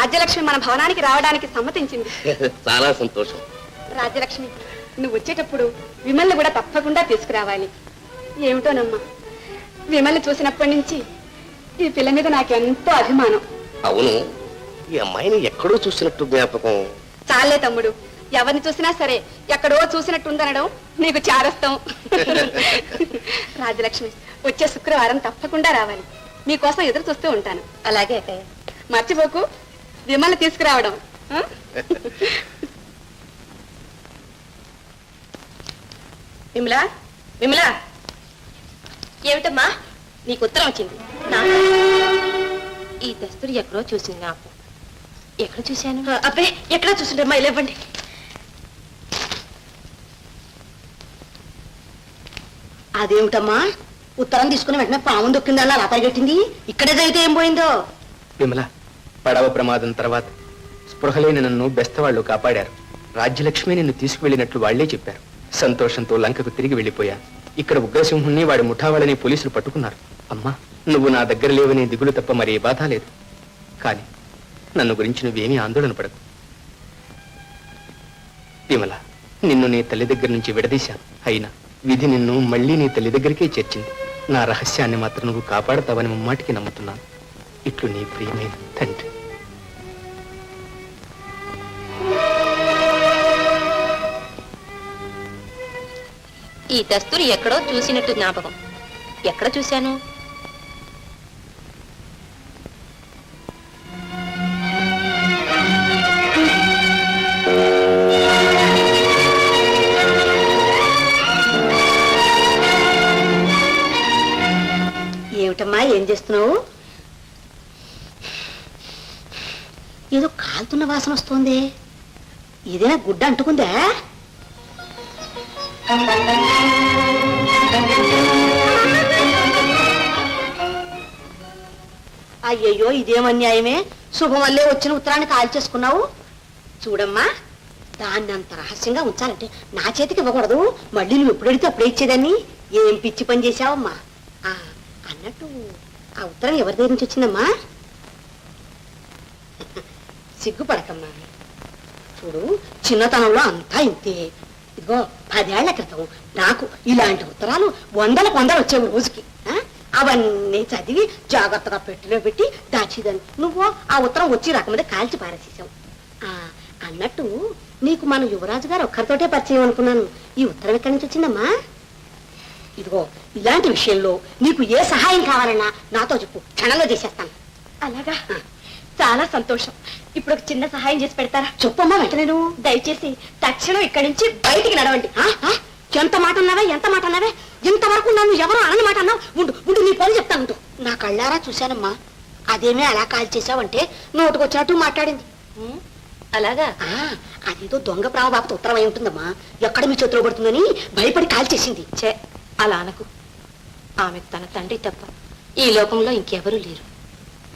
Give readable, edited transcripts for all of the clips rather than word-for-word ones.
రాజ్యలక్ష్మి మన భవనానికి రావడానికి సమ్మతించింది. చాలా సంతోషం. రాజ్యలక్ష్మి, నువ్వు వచ్చేటప్పుడు విమల్ని కూడా తప్పకుండా తీసుకురావాలి. ఏమిటోనమ్మా, విమల్ని చూసినప్పటి నుంచి ఈ పిల్ల మీద నాకెంతో అభిమానం. అవును, ఈ అమ్మాయిని ఎక్కడో చూసినట్టు జ్ఞాపకం. చాలే తమ్ముడు, ఎవరిని చూసినా సరే ఎక్కడో చూసినట్టుందనడం నీకు చారస్తం. రాజ్యలక్ష్మి, వచ్చే శుక్రవారం తప్పకుండా రావాలి. మీకోసం ఎదురు చూస్తూ ఉంటాను. అలాగే మర్చిపోకు విమల్ని తీసుకురావడం. విమలా, విమలా, ఏమిటమ్మా నీకు ఉత్తరం వచ్చింది? ఈ దస్తూరి ఎక్కడో చూసింది. నాకు ఎక్కడ చూశాను? అబ్బే, ఎక్కడ చూసిండమ్మా, ఇలా ఇవ్వండి. అదేమిటమ్మా, ఉత్తరం తీసుకుని వెంటనే పాము దొక్కిందల్లా అలా పరిగెట్టింది. ఇక్కడే జరిగితే ఏం పోయిందో? విమల, పడవ ప్రమాదం తర్వాత స్పృహలేని నన్ను బెస్తవాళ్లు కాపాడారు. రాజ్యలక్ష్మి నిన్ను తీసుకువెళ్ళినట్లు వాళ్లే చెప్పారు. సంతోషంతో లంకకు తిరిగి వెళ్ళిపోయాను. ఇక్కడ ఉగ్రసింహుణ్ణి వాడి ముఠావాళ్ళని పోలీసులు పట్టుకున్నారు. అమ్మా, నువ్వు నా దగ్గర లేవనే దిగులు తప్ప మరే బాధ లేదు. కానీ నన్ను గురించి నువ్వేమీ ఆందోళన పడకు. విమల, నిన్ను నీ తల్లి దగ్గర నుంచి విడదీశాను. అయినా విధి నిన్ను మళ్ళీ నీ తల్లి దగ్గరికే చేర్చింది. నా రహస్యాన్ని మాత్రం నువ్వు కాపాడతావని ముమ్మాటికి నమ్ముతున్నాను. ఇట్లు నీ ప్రియమైన తండ్రి. ఈ దస్తూరి ఎక్కడో చూసినట్టు జ్ఞాపకం. ఎక్కడ చూశాను? ఏమిటమ్మా, ఏం చేస్తున్నావు? ఏదో కాలుతున్న వాసన వస్తుంది. ఏదైనా గుడ్డ అంటుకుందా? అయ్యయ్యో, ఇదేమన్యాయమే. శుభం వల్లే వచ్చిన ఉత్తరాన్ని కాల్చేసుకున్నావు. చూడమ్మా, దాన్ని అంత రహస్యంగా ఉంచాలంటే నా చేతికి ఇవ్వకూడదు. మళ్ళీ నువ్వు ఎప్పుడు అడిగితే అప్పుడే ఇచ్చేదాన్ని. ఏం పిచ్చి పని చేశావమ్మా. అన్నట్టు ఆ ఉత్తరం ఎవరి దగ్గర నుంచి వచ్చిందమ్మా? సిగ్గుపడకమ్మా. చూడు, చిన్నతనంలో అంతా ఇంతే. ఇదిగో 10 ఏళ్ల క్రితం నాకు ఇలాంటి ఉత్తరాలు వందలకు వచ్చేవి రోజుకి. అవన్నీ చదివి జాగ్రత్తగా పెట్టిలో పెట్టి దాచిదాన్ని. నువ్వు ఆ ఉత్తరం వచ్చి రాకముందే కాల్చి పారేసేసావు. అన్నట్టు నీకు మన యువరాజు గారు ఒక్కరితోటే పరిచయం అనుకున్నాను. ఈ ఉత్తరం ఎక్కడి నుంచి వచ్చిందమ్మా? ఇదిగో, ఇలాంటి విషయంలో నీకు ఏ సహాయం కావాలన్నా నాతో చెప్పు, క్షణంలో చేసేస్తాను. అలాగా, చాలా సంతోషం. ఇప్పుడు ఒక చిన్న సహాయం చేసి పెడతారా? చెప్పమ్మా వెంటనే. నువ్వు దయచేసి తక్షణం ఇక్కడి నుంచి బయటికి నడవండి. ఎంత మాట అన్నావే, ఎంత మాట అన్నావే? ఇంతవరకు నన్ను ఎవరో అనని మాట అన్నావు. ఉండు నీ పని చెప్తాను. నా కళ్ళారా చూశానమ్మా. అదేమే అలా కాల్ చేసావంటే నోటుకొచ్చినట్టు మాట్లాడింది. అలాగా? అదేదో దొంగ ప్రామబాబుతో ఉత్తరం అయి ఉంటుందమ్మా. ఎక్కడ మీ చేతిలో పడుతుందని భయపడి కాల్ చేసింది. చే, అలా అనకు. ఆమెకు తన తండ్రి తప్ప ఈ లోకంలో ఇంకెవరూ లేరు.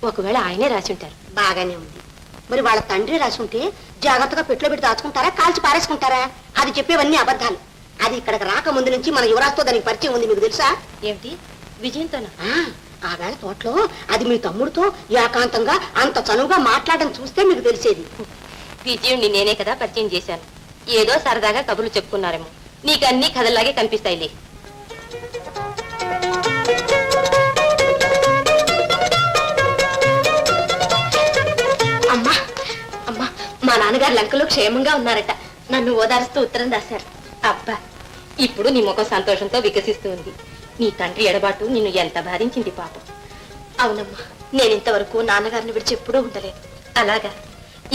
ఒకవేళ ఆయనే రాసి ఉంటారు. బాగానే ఉంది. మరి వాళ్ళ తండ్రి రాసి ఉంటే జాగ్రత్తగా పెట్టులో పెట్టి దాచుకుంటారా, కాల్చి పారేసుకుంటారా? అది చెప్పేవన్నీ అబద్ధాలు. అది ఇక్కడికి రాకముందు నుంచి మన యువరాజుతో దానికి పరిచయం ఉంది. మీకు తెలుసా? ఏమిటి, విజయంతోనా? ఆ వేళ తోటలో అది మీ తమ్ముడితో ఏకాంతంగా అంత చనువుగా మాట్లాడడం చూస్తే మీకు తెలిసేది. విజయుణ్ణి నేనే కదా పరిచయం చేశాను. ఏదో సరదాగా కబుర్లు చెప్పుకున్నారేమో. నీకన్నీ కథల్లాగే కనిపిస్తాయిలే. అమ్మా, అమ్మా, మా నాన్నగారు లంకలో క్షేమంగా ఉన్నారట. నన్ను ఓదారుస్తూ ఉత్తరం రాశారు. అబ్బా, ఇప్పుడు నీ ముఖం సంతోషంతో వికసిస్తూ ఉంది. నీ తండ్రి ఎడబాటు నిన్ను ఎంత బాధించింది పాపం. అవునమ్మా, నేను ఇంతవరకు నాన్నగారిని విడిచి ఎప్పుడూ ఉండలేదు. అలాగా?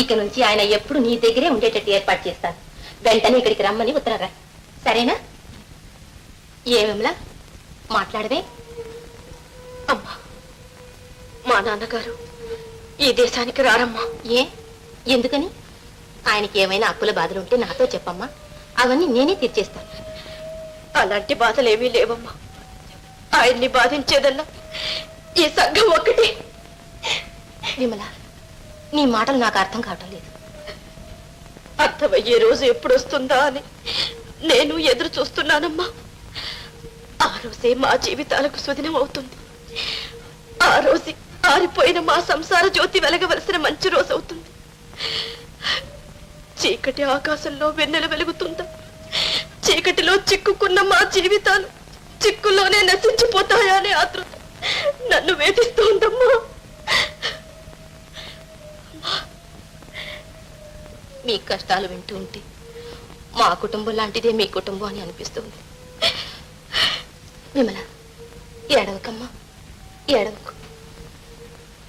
ఇక నుంచి ఆయన ఎప్పుడు నీ దగ్గరే ఉండేటట్టు ఏర్పాటు చేస్తాను. వెంటనే ఇక్కడికి రమ్మని ఉత్తరం రా, సరేనా? ఏమేమిలా మాట్లాడవే? అమ్మా, మా నాన్నగారు ఈ దేశానికి రారమ్మా. ఏ, ఎందుకని? ఆయనకి ఏమైనా అప్పుల బాధలుంటే నాతో చెప్పమ్మా, అవన్నీ నేనే తీర్చేస్తాను. అలాంటి బాధలేమీ లేవమ్మా. ఆయన్ని బాధించేదల్లా ఈ సంఘం ఒక్కటి. విమల, నీ మాటలు నాకు అర్థం కావటం లేదు. అర్థమయ్యే రోజు ఎప్పుడు వస్తుందా అని నేను ఎదురు చూస్తున్నానమ్మా. ఆ రోజే మా జీవితాలకు సుదినం అవుతుంది. ఆ రోజే ఆరిపోయిన మా సంసార జ్యోతి వెలగవలసిన మంచి రోజు అవుతుంది. చీకటి ఆకాశంలో వెన్నెల వెలుగుతుందా? చీకటిలో చిక్కుకున్న మా జీవితాలు చిక్కుల్లోనే నశించిపోతాయా అనే ఆతృత నన్ను వేధిస్తోందమ్మా. మీ కష్టాలు వింటూ ఉంటే మా కుటుంబం లాంటిదే మీ కుటుంబం అని అనిపిస్తుంది. విమల, ఏడవకమ్మా, ఏడవకు.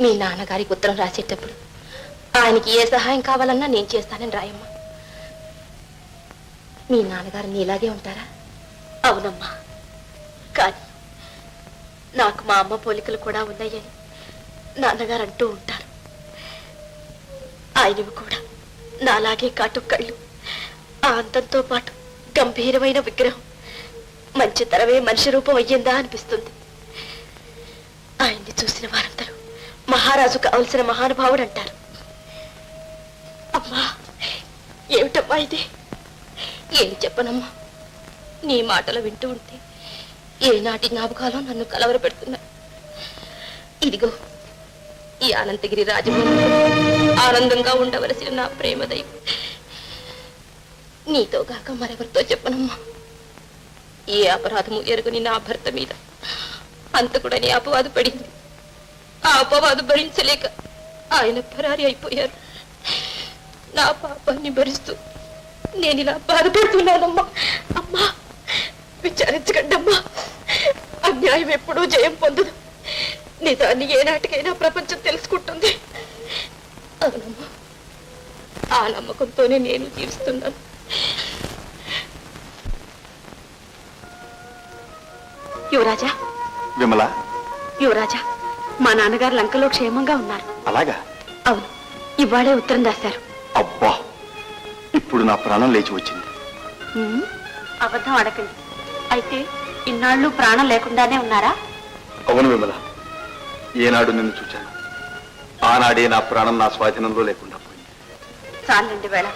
మీ నాన్నగారికి ఉత్తరం రాసేటప్పుడు ఆయనకి ఏ సహాయం కావాలన్నా నేను చేస్తానని రాయమ్మా. మీ నాన్నగారు నీలాగే ఉంటారా? అవునమ్మా, కానీ నాకు మా అమ్మ పోలికలు కూడా ఉన్నాయని నాన్నగారు అంటూ ఉంటారు. ఆయనవి కూడా నాలాగే కాటు కళ్ళు, ఆ అంతంతో పాటు గంభీరమైన విగ్రహం. మంచి తరవే మనిషి రూపం అయ్యిందా అనిపిస్తుంది. ఆయన్ని చూసిన వారందరూ మహారాజు కావలసిన మహానుభావుడు అంటారు. అమ్మా, ఏమిటమ్మా ఇది? ఏం చెప్పనమ్మా, నీ మాటలు వింటూ ఉంటే ఏనాటి జ్ఞాపకాలు నన్ను కలవరపెడుతున్నా. ఇదిగో ఈ అనంతగిరి రాజభవనంలో ఆనందంగా ఉండవలసిన నా ప్రేమ దైవం నీతో గాక మరెవరితో చెప్పనమ్మా. ఏ అపరాధము ఎరుగుని నా భర్త మీద అంతకుడని అపవాదు పడింది. ఆ అపవాదు భరించలేక ఆయన పరారి అయిపోయారు. నా పాపాన్ని భరిస్తూ నేను ఇలా బాధపడుతున్నానమ్మా. అమ్మా, విచారించకండమ్మా. అన్యాయం ఎప్పుడూ జయం పొందదు. నిజాన్ని ఏనాటికైనా ప్రపంచం తెలుసుకుంటుంది. అవునమ్మా, ఆ నమ్మకంతోనే నేను జీవిస్తున్నాను. యువరాజా, విమల, యువరాజా, మా నాన్నగారు లంకలో క్షేమంగా ఉన్నారు. అలాగా? అవును, ఇవాళే ఉత్తరం రాశారు. అబ్బా, ఇప్పుడు నా ప్రాణం లేచి వచ్చింది. అబద్ధం అడగండి. అయితే ఇన్నాళ్ళు ప్రాణం లేకుండానే ఉన్నారా? అవును విమల, ఏనాడు నిన్ను చూశాను ఆనాడే నా ప్రాణం నా స్వాధీనంలో లేకుండా పోయింది. చాలండి వేళ.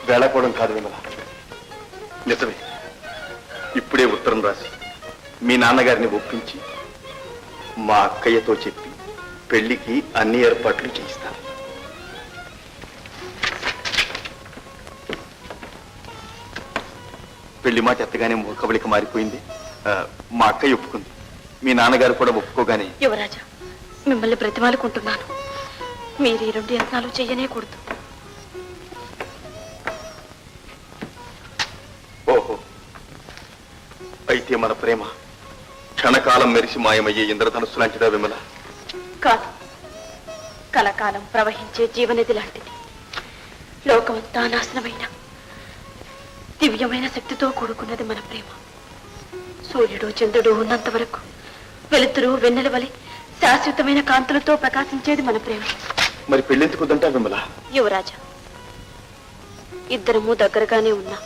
వేళకోవడం కాదు విమల, నిజమే. ఇప్పుడే ఉత్తరం రాసి మీ నాన్నగారిని ఒప్పించి మా అక్కయ్యతో చెప్పి పెళ్లికి అన్ని ఏర్పాట్లు చేయిస్తాను. పెళ్లి మాట ఎత్తగానే మూకబలిక మారిపోయింది. మా అక్కయ్య ఒప్పుకుంది, మీ నాన్నగారు కూడా ఒప్పుకోగానే. యువరాజా, మిమ్మల్ని బ్రతిమాలుకుంటున్నాను. మీరు ఈ 2 యత్నాలు చెయ్యనేకూడదు. ఓహో, అయితే మన ప్రేమ క్షణకాలం మెరిసి మాయమయ్యే ఇంద్రధనుస్సు లాంటిదా విమల? కాదు, కలకాలం ప్రవహించే జీవనది లాంటిది. లోకమంతా నాశనమైన దివ్యమైన శక్తితో కూడుకున్నది మన ప్రేమ. సూర్యుడు చంద్రుడు ఉన్నంత వరకు వెలుతురు వెన్నెల వలె శాశ్వతమైన కాంతులతో ప్రకాశించేది మన ప్రేమ. మరి పెళ్ళెందుకు వద్దంటా విమల? యువరాజా, ఇద్దరము దగ్గరగానే ఉన్నా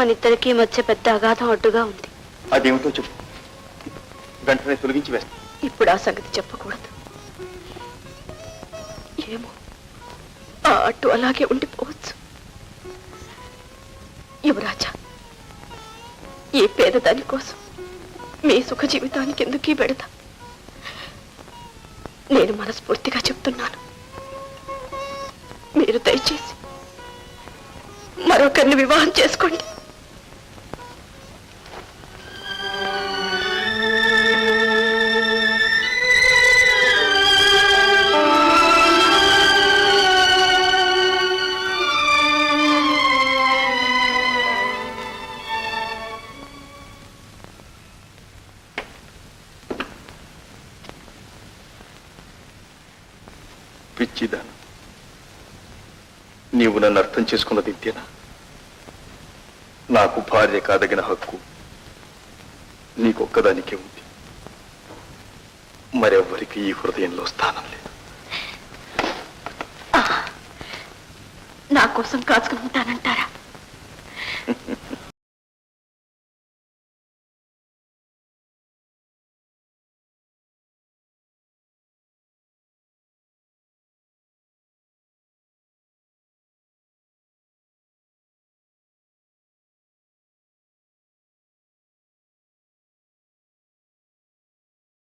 మనిద్దరికీ మధ్య పెద్ద అగాధం అడ్డుగా ఉంది. అదేమిటో చెప్పు, వెంటనే తొలగించి వేస్తా. ఇప్పుడు ఆ సంగతి చెప్పకూడదు. ఏమో, ఆ అడ్డు అలాగే ఉండిపోవచ్చు. యువరాజా, ఈ పేదదాని కోసం మీ సుఖ జీవితానికి ఎందుకీ పెడతా? నేను మనస్ఫూర్తిగా చెప్తున్నాను, మీరు దయచేసి మరొకరిని వివాహం చేసుకోండి. పిచ్చిదాను, నీవు నన్ను అర్థం చేసుకున్నది ఇంతేనా? నాకు భార్య కాదగిన హక్కు నీకొక్కదానికే ఉంది. మరెవ్వరికి ఈ హృదయంలో స్థానం లేదు. నా కోసం కాచుకుని ఉంటానంటారా?